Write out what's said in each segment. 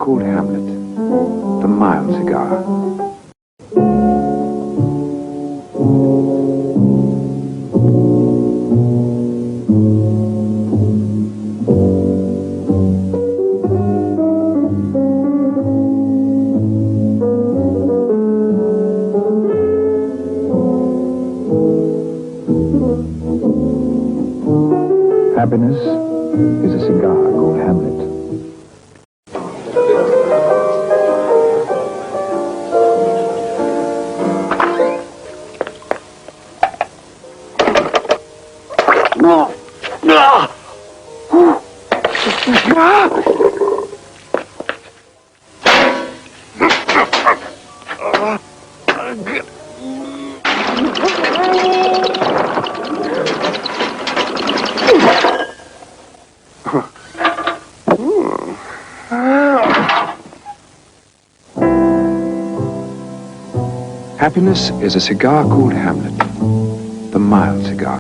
called Hamlet, the mild cigar. Happiness is a cigar called Hamlet. Happiness is a cigar called Hamlet, the mild cigar.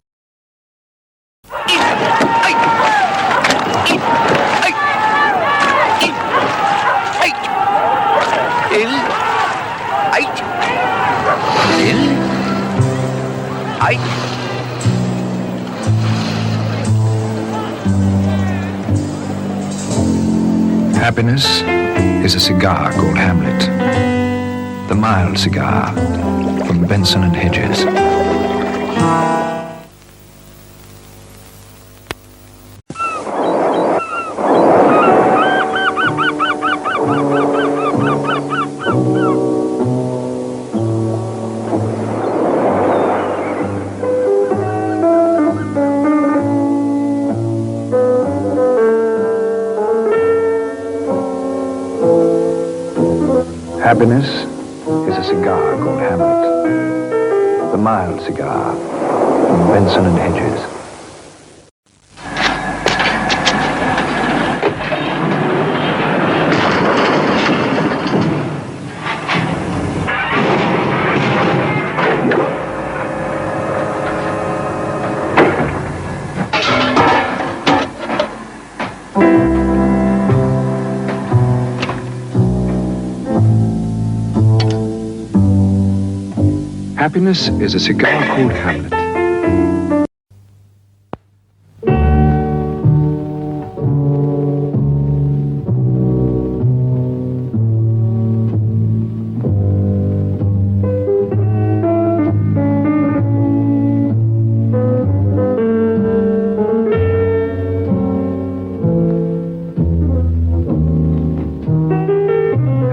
Happiness is a cigar called Hamlet, the mild cigar from Benson and Hedges. Happiness is a cigar called Hamlet, the mild cigar from Benson and Hedges. Happiness is a cigar called Hamlet.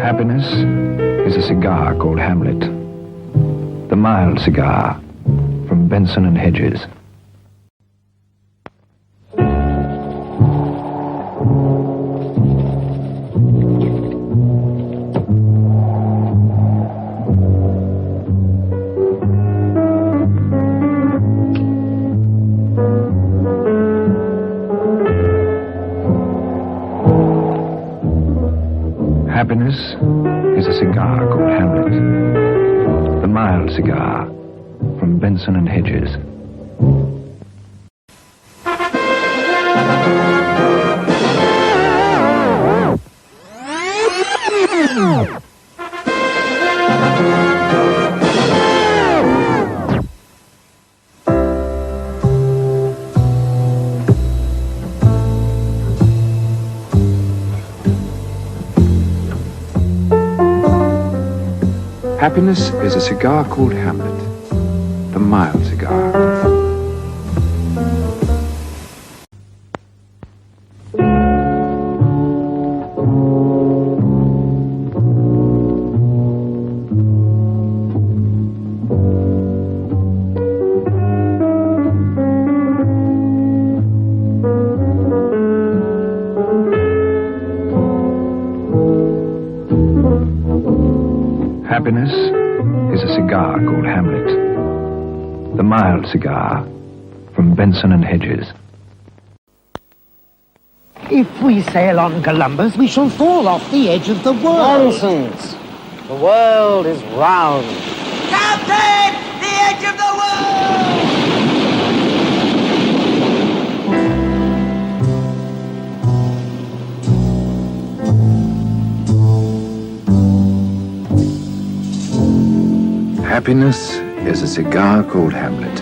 Happiness is a cigar called Hamlet, the mild cigar from Benson and Hedges. Happiness is a cigar called Hamlet, the mild cigar from Benson and Hedges. Happiness is a cigar called Hamlet, the mild cigar. Happiness is a cigar called Hamlet, the mild cigar from Benson and Hedges. If we sail on Columbus, we shall fall off the edge of the world. Nonsense! The world is round. Captain! The edge of the world! Happiness is a cigar called Hamlet,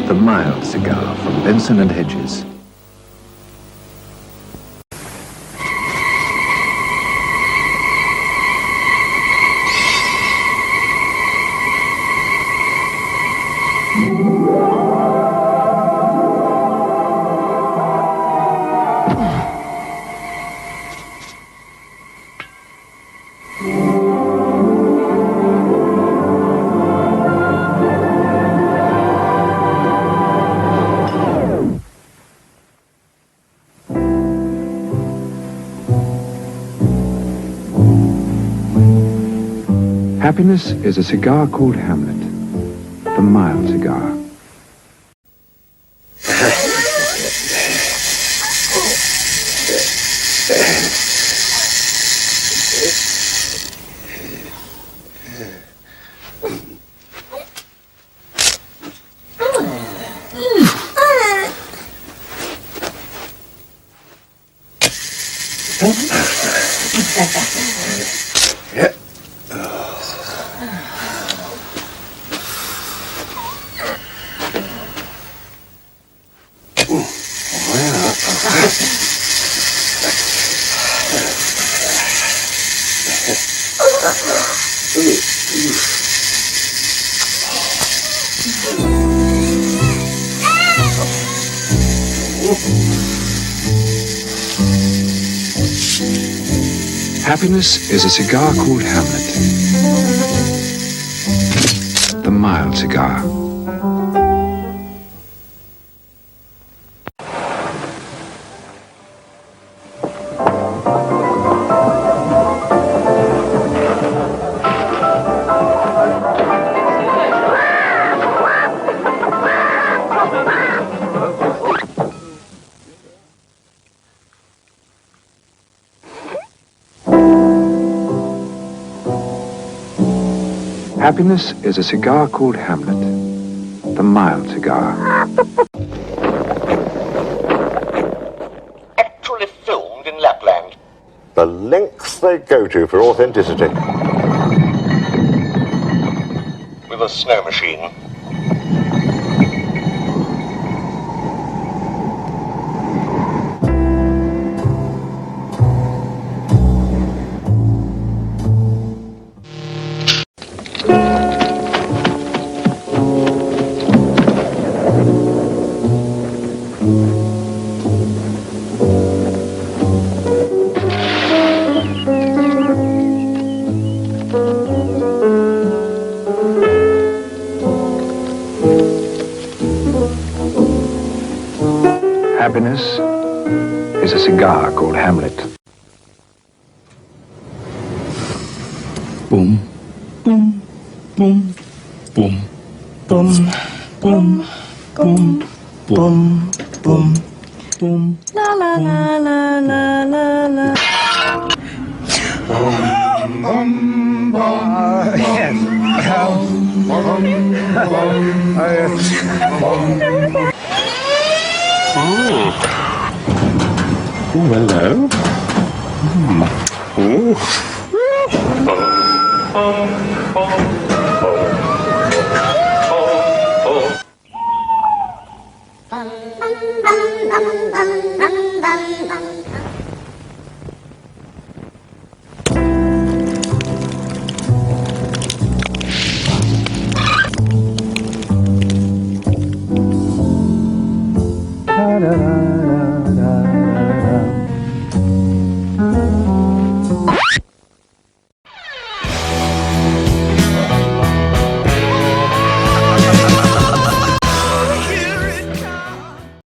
the mild cigar from Benson and Hedges. Happiness is a cigar called Hamlet, the mild cigar. Happiness is a cigar called Hamlet, the mild cigar. Happiness is a cigar called Hamlet, the mild cigar. Actually filmed in Lapland. The lengths they go to for authenticity. With a snow machine. Happiness is a cigar called Hamlet. Boom, boom, boom, boom, boom, boom, boom, boom, boom, boom. La la la la la la la. Oh, hello.